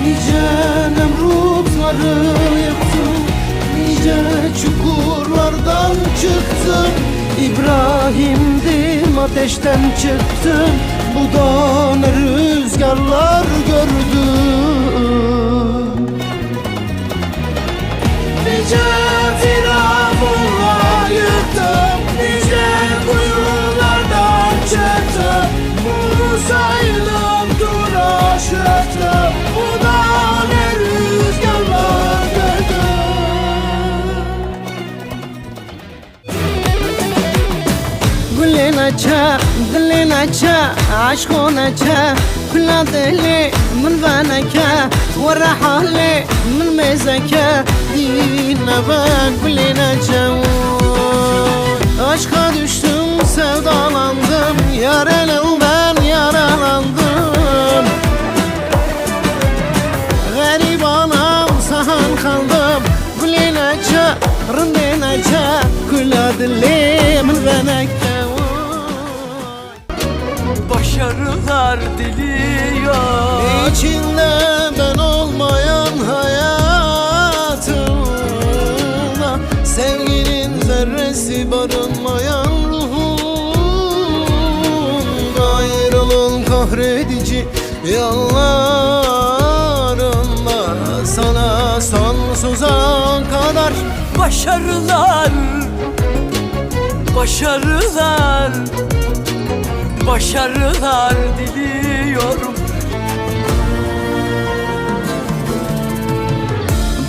Nice Nemrutları yıktım, nice çukurlardan çıktım. İbrahim'dim, ateşten çıktım. Bu da ne rüzgarlar gördüm. Nice firavunlar yıktım, nice kuyulardan çıktım. Musa'ydım, Tur'a aşıktım. Bu da ne rüzgarlar gördüm. Gülün aça, dilin aça, aşkın aça. كل دلي من فانك ورحالي من ميزك دينا bak bilene çavur. Aşka düştüm, sevdalandım, yar elinden yaralandım. Garip anam sahan kaldım, bilene çavur, rındine çavur. Kul dili min fanak başarılar diliyor. İçinde ben olmayan hayatımda, sevginin zerresi barınmayan ruhumda. Ayrılığın kahredici yollarında, sana sonsuza kadar Başarılar, başarılar, başarılar diliyorum.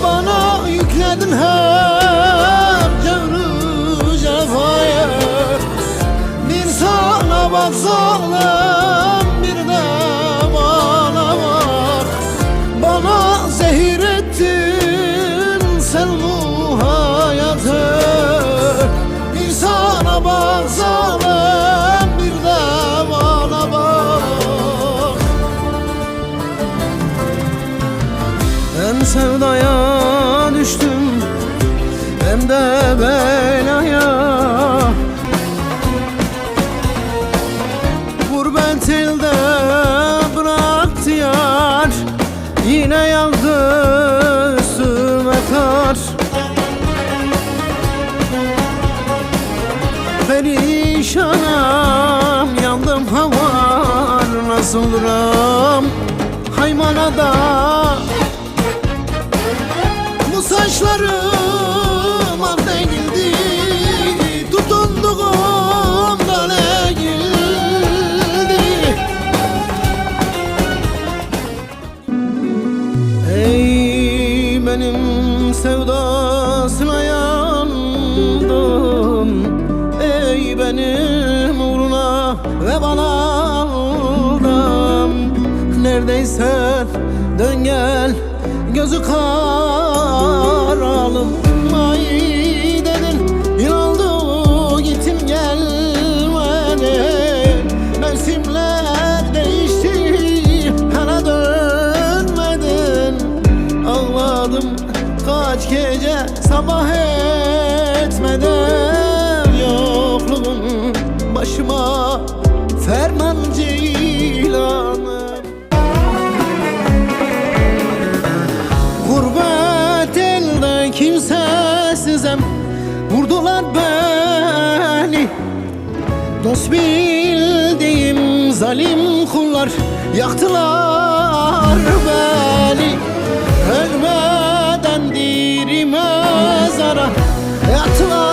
bana yükledin her cevru cefaya. Bir sana bak zalim, bir de bana bak. Bana zehir ettin sen bu hayatı. Bir sana bak zalim, bir de bana bak. Hem sevdaya düştüm, hem de belaya. Gurbet elde bıraktı yar, yine yağdı üstüme kar. Perişanım, yandım havar, nasıl duram Haymanada. Bu saçlarım ak değildi, tutunduğumdan eğildi. Ey benim sevdasına yandım, ey benim uğruna ve bana aldım. Neredeyse dön gel, gözü karalım. Ay dedin, yıl oldu gittin gelmedin. Mevsimler değişti, hala dönmedin. Ağladım kaç gece, sabah etmeden yokluğun başıma ferman ceylanım. Gurbet elde kimsesizim, vurdular beni. Dost bildiğim zalim kullar yaktılar beni. Ölmeden diri mezara yattılar